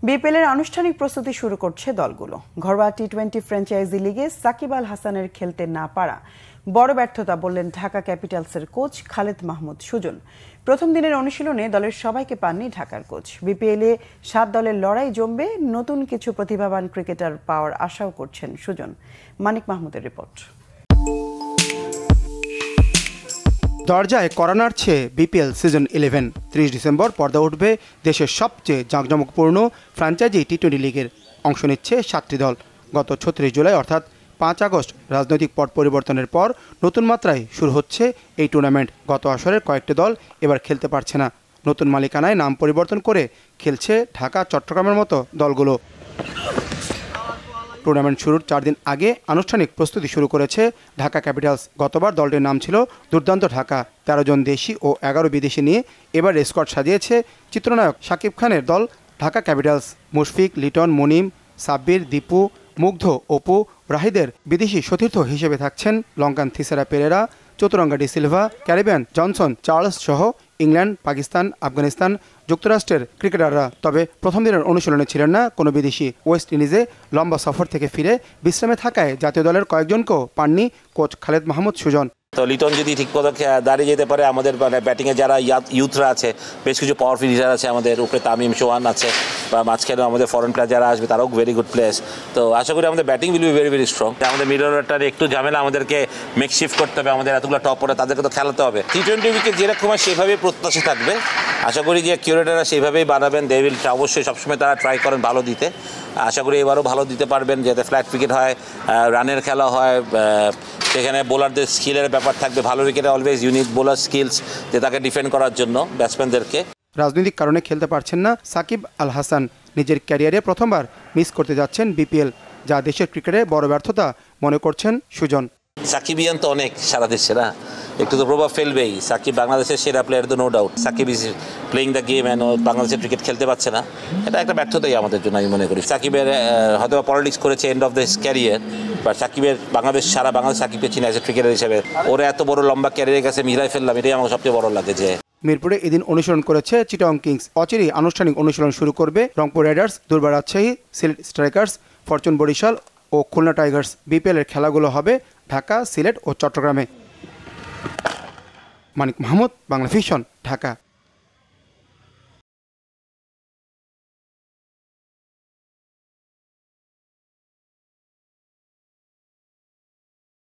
বিপিএলের আনুষ্ঠানিক প্রস্তুতি শুরু করছে দলগুলো। ঘরোয়া টি-20 ফ্র্যাঞ্চাইজি লিগে সাকিব আল হাসানের খেলতে না পারা বড় ব্যর্থতা বললেন ঢাকা ক্যাপিটালসের কোচ খালেদ মাহমুদ সুজন। প্রথম দিনের অনুশীলনে দলের সবাইকে পাননি ঢাকার কোচ। বিপিএলে 7 দলের লড়াই জমবে, নতুন কিছু প্রতিভাবান ক্রিকেটার পাওয়ার আশাও করছেন সুজন। মানিক মাহমুদের রিপোর্ট। দরজায় কড়া নাড়ছে বিপিএল সিজন 11। 30 ডিসেম্বর পর্দা উঠবে দেশের সবচেয়ে জাঁকজমকপূর্ণ ফ্র্যাঞ্চাইজি টি-20 লিগের। অংশ নিচ্ছে 7টি দল। গত 36 জুলাই অর্থাৎ 5 আগস্ট রাজনৈতিক পট পরিবর্তনের পর নতুন মাত্রায় শুরু হচ্ছে এই টুর্নামেন্ট। গত আসরের কয়েকটি দল এবার খেলতে পারছে না। নতুন মালিকানায় নাম পরিবর্তন করে খেলছে ঢাকা, চট্টগ্রামের মতো দলগুলো। টুর্নামেন্ট শুরুর 4 দিন আগে আনুষ্ঠানিক প্রস্তুতি শুরু করেছে ঢাকা ক্যাপিটালস। গতবার দলটির নাম ছিল দুর্দান্ত ঢাকা। 13 জন দেশি ও 11 বিদেশি নিয়ে এবার স্কোয়াড সাজিয়েছে চিত্রনায়ক শাকিব খানের দল ঢাকা ক্যাপিটালস। মুশফিক, লিটন, মুনিম, সাব্বির, দীপু, মুগ্ধ, অপু, রাহিদের বিদেশি সতীর্থ হিসেবে থাকছেন Lankan Thisara Perera, Chaturanga de Silva, Caribbean Johnson, Charles সহ ইংল্যান্ড, পাকিস্তান, আফগানিস্তান, যুক্তরাষ্ট্রের ক্রিকেটাররা। তবে প্রথম দিনের অনুশীলনে ছিলেন না কোনো বিদেশি। ওয়েস্ট ইন্ডিজে লম্বা সফর থেকে ফিরে বিশ্রামে থাকায় জাতীয় দলের কয়েকজনকেও পাননি কোচ খালেদ মাহমুদ সুজন। তো লিটন যদি ঠিক মতো দাঁড়িয়ে যেতে পারে, আমাদের মানে ব্যাটিংয়ে যারা ইউথরা আছে, বেশ কিছু পাওয়ারফুল হিটার আছে আমাদের উপরে, তামিম, সোহান আছে, বা মাঝখানে আমাদের ফরেন প্লেয়ার যারা আসবে তারাও ভেরি গুড প্লেয়ার্স। তো আশা করি আমাদের batting will be very very strong. আমাদের মিডল অর্ডারটার একটু ঝামেলা, আমাদেরকে মেক শিফট করতে হবে, আমাদের এতগুলো টপ অর্ডার তাদেরকে তো খেলাতে হবে। টি-20 উইকেট যেরকম হয় সেভাবেই প্রত্যাশা থাকবে। আশা করি যে কিউরেটাররা সেইভাবেই বানাবেন। দে উইল অবশ্যই সবসময় তারা ট্রাই করেন ভালো দিতে। আশা করি এবারও ভালো দিতে পারবেন, যাতে ফ্ল্যাট উইকেট হয়, রানের খেলা হয়, সেখানে বোলারদের স্কিলের ব্যাপার থাকবে। ভালো উইকেটে অলওয়েজ ইউনিক বোলার স্কিলস, যে তাকে ডিফেন্ড করার জন্য ব্যাটসম্যানদেরকে। রাজনৈতিক কারণে খেলতে পারছেন না সাকিব আল হাসান। নিজের ক্যারিয়ারে প্রথমবার মিস করতে যাচ্ছেন বিপিএল, যা দেশের ক্রিকেটে বড় ব্যর্থতা মনে করছেন সুজন। সাকিবিয়ান তো অনেক সারা দেশে না, একটু তো প্রভাব ফেলবেই। সাকিব বাংলাদেশের সেরা প্লেয়ার, তো no doubt. Shakib is playing the game and বাংলাদেশের ক্রিকেট খেলতে পারছে না, এটা একটা ব্যর্থতাই আমাদের জন্য আমি মনে করি। সাকিবের হয়তো পলিটিক্স করেছে end of this career, but সাকিবের সারা বাংলাদেশ সাকিবকে চিনে আছে ক্রিকেটার হিসেবে। ওরা এত বড় লম্বা ক্যারিয়ারের কাছে মিলাই ফেললাম, এটাই আমার সবচেয়ে বড় লাগে। যে মিরপুরে এদিন অনুশীলন করেছে চিটাগং কিংস। অচিরেই আনুষ্ঠানিক অনুশীলন শুরু করবে রংপুর রাইডার্স, দুর্বার রাজশাহী, সিলেট স্ট্রাইকার্স, ফরচুন বরিশাল ও খুলনা টাইগার্স। বিপিএলের খেলাগুলো হবে ঢাকা, সিলেট ও চট্টগ্রামে। মানিক মাহমুদ, বাংলা ভিশন, ঢাকা।